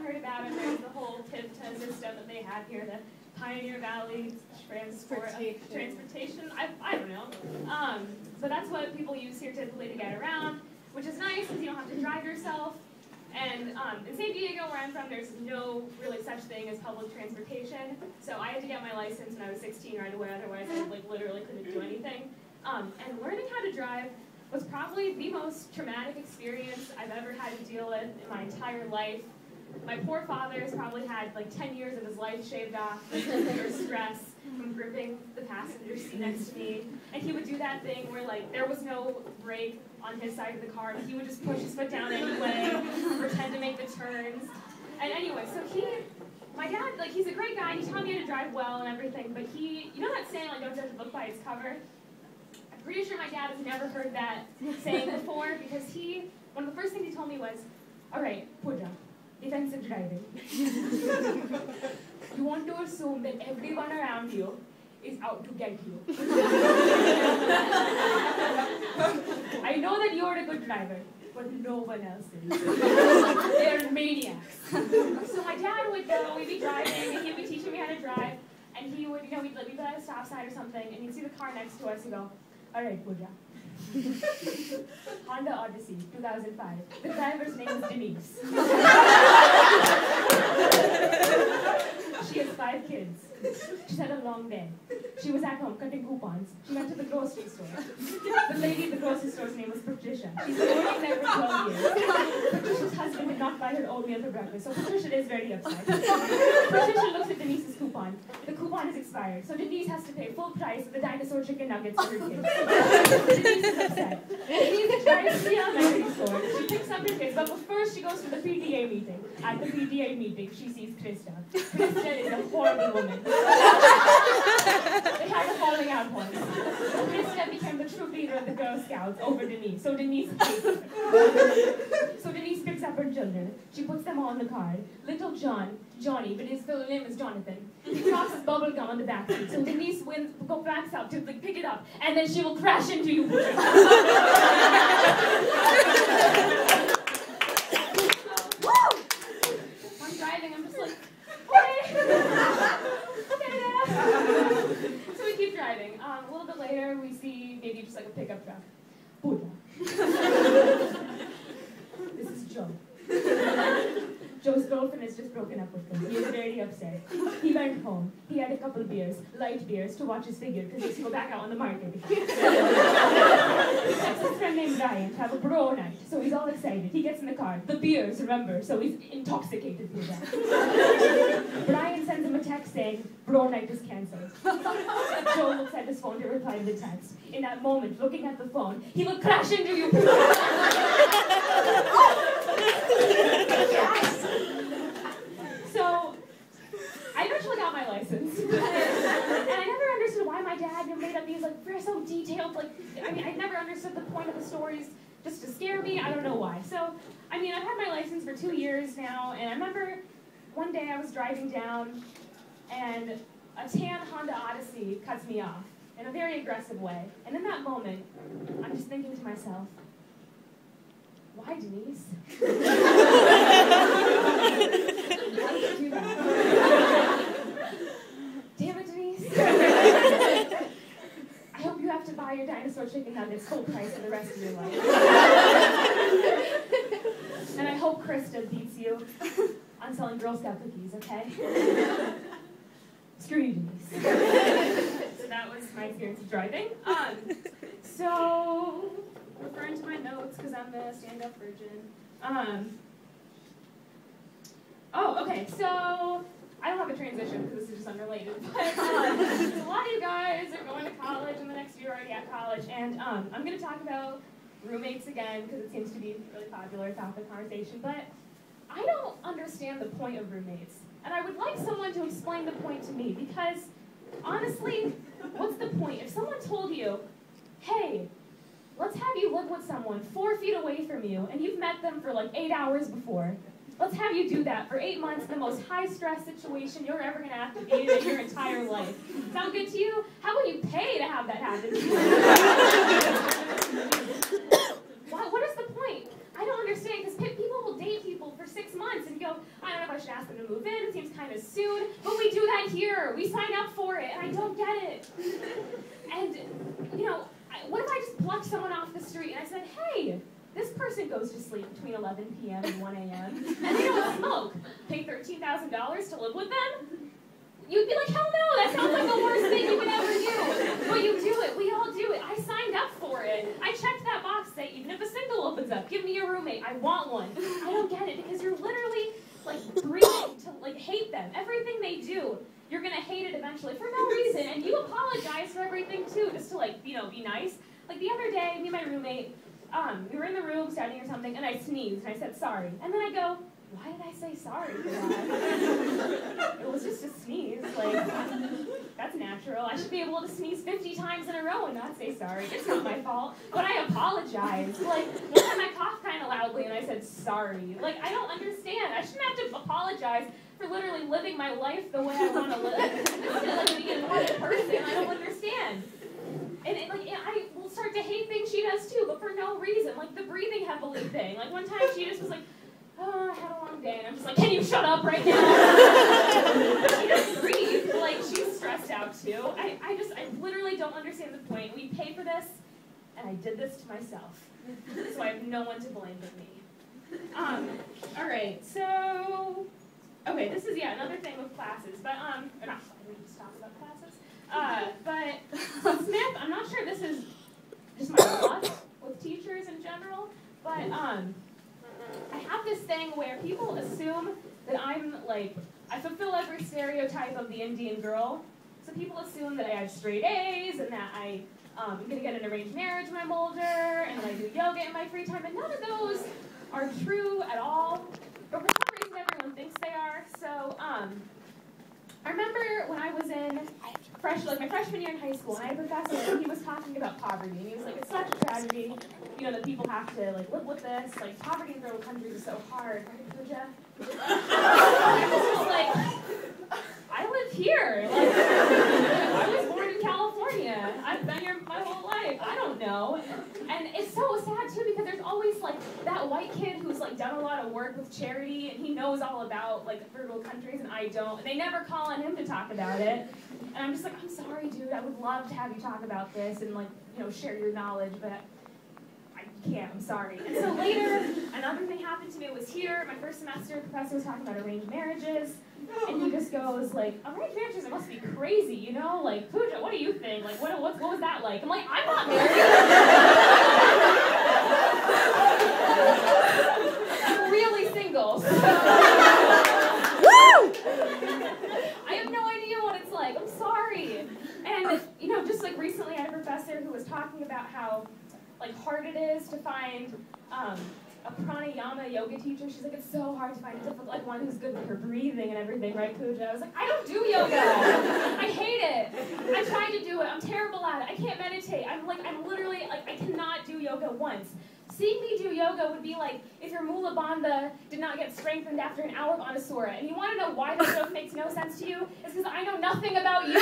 heard about it. There's the whole TIVTA system that they have here, the Pioneer Valley transportation. I don't know. So that's what people use here typically to get around, which is nice because you don't have to drive yourself. And in San Diego, where I'm from, there's no really such thing as public transportation. So I had to get my license when I was 16 right away, otherwise I literally couldn't do anything. And learning how to drive was probably the most traumatic experience I've ever had to deal with in my entire life. My poor father has probably had 10 years of his life shaved off for stress from gripping the passenger seat next to me. And he would do that thing where there was no brake on his side of the car, but he would just push his foot down anyway, pretend to make the turns. And anyway, so my dad, he's a great guy, he taught me how to drive well and everything, but you know that saying, don't judge a book by its cover? I'm pretty sure my dad has never heard that saying before, because one of the first things he told me was, all right, Pooja, defensive driving. You want to assume that everyone around you is out to get you. I know that you're a good driver, but no one else is. They're maniacs. So my dad would go, we'd be driving, and he'd be teaching me how to drive, and he would, we'd be at a stop sign or something, and he'd see the car next to us, he'd go, all right, Pooja. Honda Odyssey, 2005. The driver's name is Denise. She has 5 kids. She's had a long day. She was at home cutting coupons. She went to the grocery store. The lady at the grocery store's name was Patricia. She's been working there for 12 years. Patricia's husband did not buy her oatmeal for breakfast, so Patricia is very upset. Patricia looks at Denise's coupon. The coupon is expired, so Denise has to pay full price of the dinosaur chicken nuggets for her kids. Denise is upset. Denise drives to the elementary store. She picks up her kids, but first she goes to the PTA meeting. At the PTA meeting, she sees Krista. Krista is a horrible woman. They had a falling out once. Krista became the troop leader of the Girl Scouts over Denise, so Denise hates her. So Denise picks up her children. She puts them all in the car. Little Johnny, but his full name is Jonathan. He drops his bubble gum on the back seat, so Denise backs up to pick it up, and then she will crash into you. I'm driving, I'm just like, okay, so we keep driving. A little bit later, we see maybe just a pickup truck. Pooja. This is Joe. Joe's girlfriend has just broken up with him. He is very upset. He went home. He had a couple of beers, light beers, to watch his figure, because he's to go back out on the market. He texts his friend named Ryan to have a bro night, so he's all excited. He gets in the car. The beers, remember, so he's intoxicated through that. Brian sends him a text saying, bro night is cancelled. Joe looks at his phone to reply to the text. In that moment, looking at the phone, he will crash into you. So, I eventually got my license. And I never understood why my dad made up these, very so detailed, I never understood the point of the stories just to scare me. I don't know why. So, I've had my license for 2 years now, and I remember one day I was driving down, and a tan Honda Odyssey cuts me off in a very aggressive way. And in that moment, I'm just thinking to myself, why, Denise? Why did you do that? Damn it, Denise. I hope you have to buy your dinosaur chicken nuggets full price for the rest of your life. And I hope Krista beats you on selling Girl Scout cookies, okay? Screw you, Denise. So that was my experience of driving. So, referring to my notes, because I'm the stand-up virgin. Okay, so I don't have a transition because this is just unrelated, but a lot of you guys are going to college, and the next year already at college, and I'm going to talk about roommates again because it seems to be a really popular topic of conversation, but I don't understand the point of roommates, and I would like someone to explain the point to me, because honestly, what's the point? If someone told you, hey, let's have you live with someone 4 feet away from you, and you've met them for 8 hours before. Let's have you do that for 8 months, the most high-stress situation you're ever going to have to be in your entire life. Sound good to you? How will you pay to have that happen to you? What is the point? I don't understand, because people will date people for 6 months and go, I don't know if I to move in. It seems kind of soon, but we do that here. We sign up for it, and I don't get it. And, you know, what if I just plucked someone off the street and I said, hey, this person goes to sleep between 11 p.m. and 1 a.m. and they don't smoke. Pay $13,000 to live with them? You'd be like, hell no, that sounds like the worst thing you could ever do. But you do it. We all do it. I signed up for it. I checked that box that even if a single opens up, give me a roommate. I want one. I don't get it because you're literally like breeding to like hate them. Everything they do, you're gonna hate it eventually for no reason. And you apologize for everything too, just to like, you know, be nice. Like the other day, me and my roommate, we were in the room studying or something, and I sneezed and I said sorry. And then I go, why did I say sorry for that? It was just a sneeze. Like, that's natural. I should be able to sneeze 50 times in a row and not say sorry. It's not my fault. But I apologized. Like, one time I coughed kind of loudly and I said sorry. Like, I don't understand. I shouldn't have to apologize for literally living my life the way I want to live. Like, being a normal person. I don't understand. And I will start to hate things she does too, but for no reason. Like, the breathing heavily thing. Like, one time she just was like, oh, I had a long day, and I'm just like, can you shut up right now? She doesn't breathe. Like, she's stressed out too. I literally don't understand the point. We pay for this, and I did this to myself. So I have no one to blame but me. All right, so, okay, this is, another thing with classes, but, or not, we just talked about classes. But Smith, I'm not sure this is just my luck with teachers in general, but, I have this thing where people assume that I'm, like, I fulfill every stereotype of the Indian girl. So people assume that I have straight A's and that I'm going to get an arranged marriage when I'm older and that I do yoga in my free time. And none of those are true at all. But for some reason, everyone thinks they are. So I remember when I was in my freshman year in high school, and I had a professor, and he was talking about poverty, and he was like, it's such a tragedy, you know, that people have to, like, live with this, like, poverty in third world countries is so hard, right, Pooja? I was just like, I live here, like, I was born in California, I've been here my whole life, I don't know, and it's so sad, too, because there's always, like, that white kid who's, like, done a lot of work with charity, and he knows all about, like, third world countries, and I don't, and they never call on him to talk about it. And I'm just like, I'm sorry, dude, I would love to have you talk about this and, like, you know, share your knowledge, but I can't, I'm sorry. And so later, another thing happened to me. It was here, my first semester, the professor was talking about arranged marriages, and he just goes, like, arranged marriages, it must be crazy, you know? Like, Pooja, what do you think? Like, what was that like? I'm like, I'm not married. I'm really single. I have no idea what it's like. I'm sorry. And, you know, just like recently I had a professor who was talking about how, like, hard it is to find a pranayama yoga teacher. She's like, it's so hard to find like one who's good with her breathing and everything, right, Pooja? I was like, I don't do yoga. I hate it. I tried to do it. I'm terrible at it. I can't meditate. I'm literally, like, I cannot do yoga once. Seeing me do yoga would be like if your Mula Bandha did not get strengthened after an hour of Anasura. And you want to know why this joke makes no sense to you? It's because I know nothing about yoga.